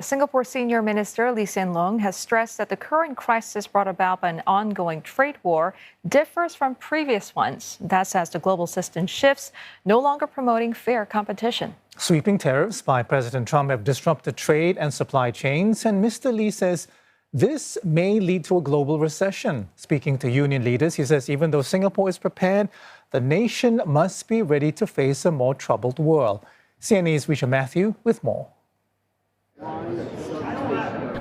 Singapore Senior Minister Loong has stressed that the current crisis brought about by an ongoing trade war differs from previous ones. That's as the global system shifts, no longer promoting fair competition. Sweeping tariffs by President Trump have disrupted trade and supply chains, and Mr. Lee says this may lead to a global recession. Speaking to union leaders, he says even though Singapore is prepared, the nation must be ready to face a more troubled world. CNA's Richa Mathew with more.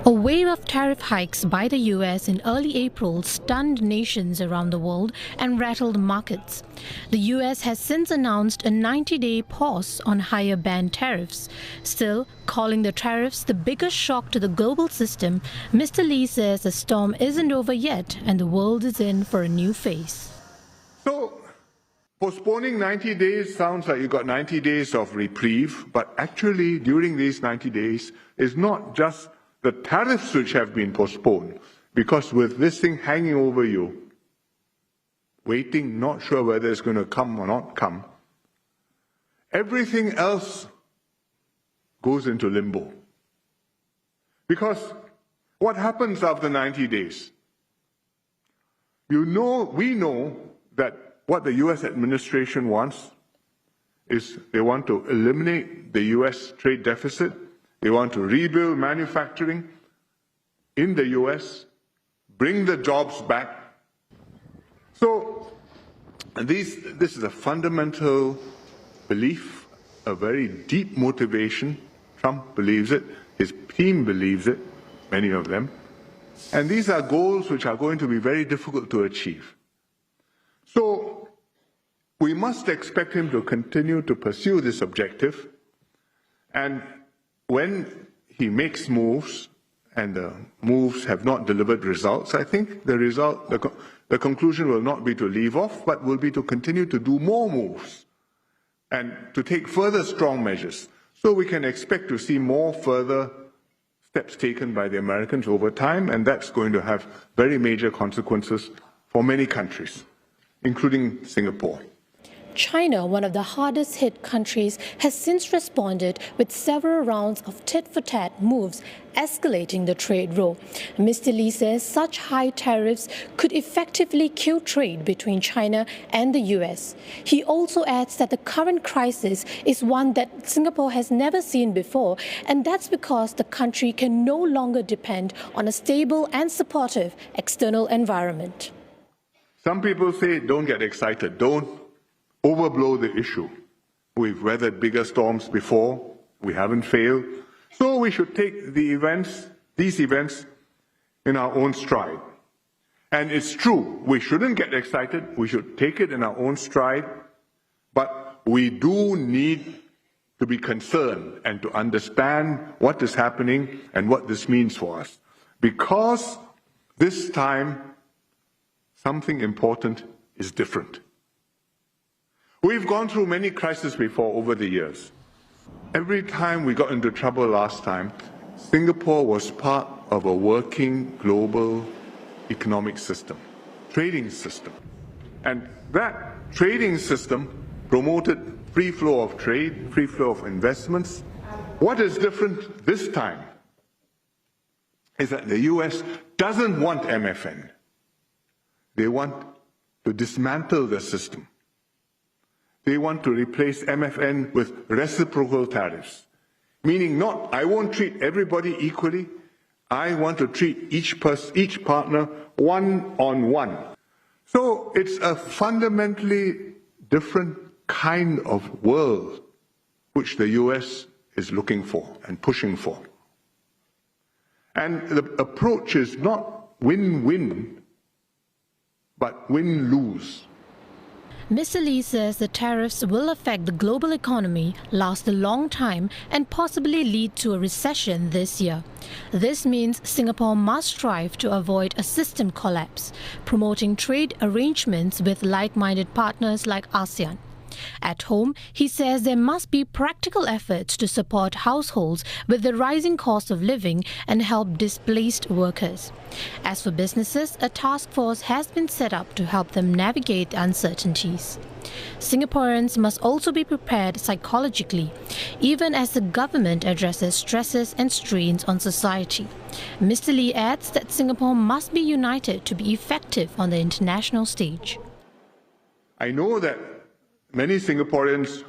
A wave of tariff hikes by the US in early April stunned nations around the world and rattled markets. The US has since announced a 90-day pause on higher band tariffs. Still, calling the tariffs the biggest shock to the global system, Mr. Lee says the storm isn't over yet and the world is in for a new phase. So, postponing 90 days sounds like you got 90 days of reprieve, but actually during these 90 days is not just the tariffs which have been postponed, because with this thing hanging over you, waiting, not sure whether it's going to come or not come, everything else goes into limbo. Because what happens after 90 days? We know that what the US administration wants is they want to eliminate the US trade deficit. They want to rebuild manufacturing in the US, bring the jobs back. So this is a fundamental belief, a very deep motivation. Trump believes it, his team believes it, many of them. And these are goals which are going to be very difficult to achieve. So we must expect him to continue to pursue this objective. And when he makes moves and the moves have not delivered results, I think the conclusion will not be to leave off, but will be to continue to do more moves and to take further strong measures. So we can expect to see more further steps taken by the Americans over time, and that's going to have very major consequences for many countries, including Singapore. China, one of the hardest hit countries, has since responded with several rounds of tit-for-tat moves, escalating the trade war. Mr. Lee says such high tariffs could effectively kill trade between China and the US. He also adds that the current crisis is one that Singapore has never seen before, and that's because the country can no longer depend on a stable and supportive external environment. Some people say, don't get excited, don't overblow the issue. We've weathered bigger storms before, we haven't failed. So we should take these events in our own stride. And it's true, we shouldn't get excited, we should take it in our own stride, but we do need to be concerned and to understand what is happening and what this means for us. Because this time, something important is different. We've gone through many crises before over the years. Every time we got into trouble last time, Singapore was part of a working global economic system, trading system. And that trading system promoted free flow of trade, free flow of investments. What is different this time is that the US doesn't want MFN. They want to dismantle the system. They want to replace MFN with reciprocal tariffs, meaning I won't treat everybody equally. I want to treat each partner one-on-one. So it's a fundamentally different kind of world which the US is looking for and pushing for. And the approach is not win-win, but win-lose. Mr. Lee says the tariffs will affect the global economy, last a long time, and possibly lead to a recession this year. This means Singapore must strive to avoid a system collapse, promoting trade arrangements with like-minded partners like ASEAN. At home, he says there must be practical efforts to support households with the rising cost of living and help displaced workers. As for businesses, a task force has been set up to help them navigate uncertainties. Singaporeans must also be prepared psychologically, even as the government addresses stresses and strains on society. Mr. Lee adds that Singapore must be united to be effective on the international stage. I know that many Singaporeans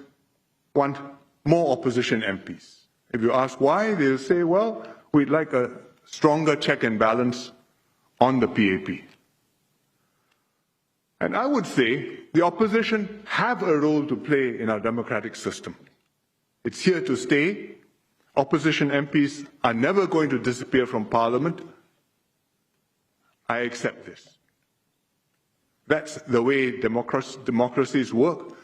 want more opposition MPs. If you ask why, they'll say, well, we'd like a stronger check and balance on the PAP. And I would say the opposition have a role to play in our democratic system. It's here to stay. Opposition MPs are never going to disappear from Parliament. I accept this. That's the way democracies work.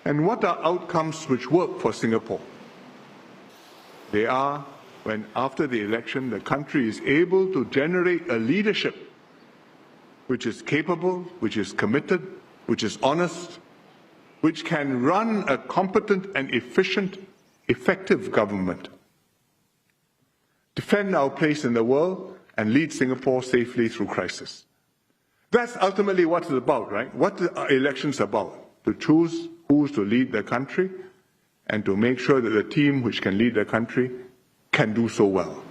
And what are outcomes which work for Singapore? They are when, after the election, the country is able to generate a leadership which is capable, which is committed, which is honest, which can run a competent and efficient, effective government, defend our place in the world, and lead Singapore safely through crisis. That's ultimately what it's about, right? What are elections about? To choose who's to lead the country and to make sure that the team which can lead the country can do so well.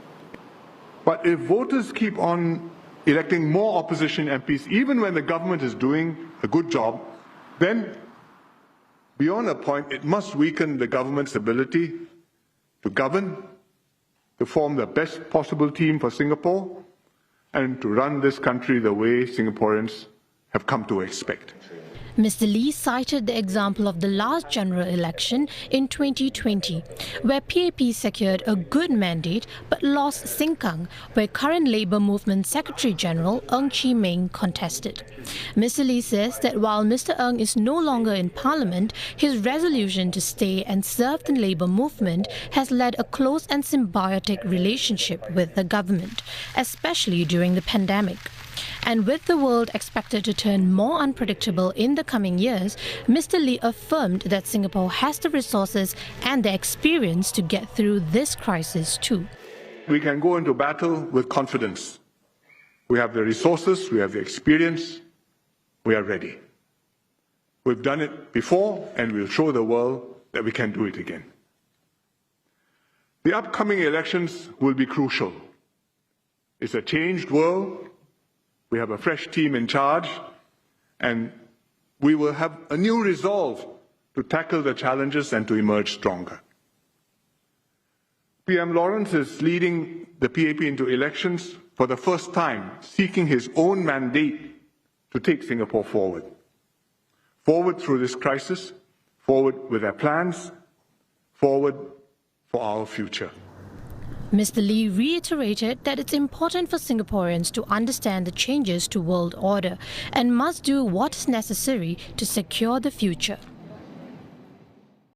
But if voters keep on electing more opposition MPs, even when the government is doing a good job, then beyond a point, it must weaken the government's ability to govern, to form the best possible team for Singapore, and to run this country the way Singaporeans have come to expect. Mr. Lee cited the example of the last general election in 2020, where PAP secured a good mandate but lost Sengkang, where current Labour Movement Secretary-General Ng Chee Meng contested. Mr. Lee says that while Mr. Ng is no longer in Parliament, his resolution to stay and serve the Labour movement has led a close and symbiotic relationship with the government, especially during the pandemic. And with the world expected to turn more unpredictable in the coming years, Mr. Lee affirmed that Singapore has the resources and the experience to get through this crisis too. We can go into battle with confidence. We have the resources, we have the experience, we are ready. We've done it before, and we'll show the world that we can do it again. The upcoming elections will be crucial. It's a changed world. We have a fresh team in charge, and we will have a new resolve to tackle the challenges and to emerge stronger. PM Lawrence is leading the PAP into elections for the first time, seeking his own mandate to take Singapore forward. Forward through this crisis, forward with our plans, forward for our future. Mr. Lee reiterated that it's important for Singaporeans to understand the changes to world order and must do what is necessary to secure the future.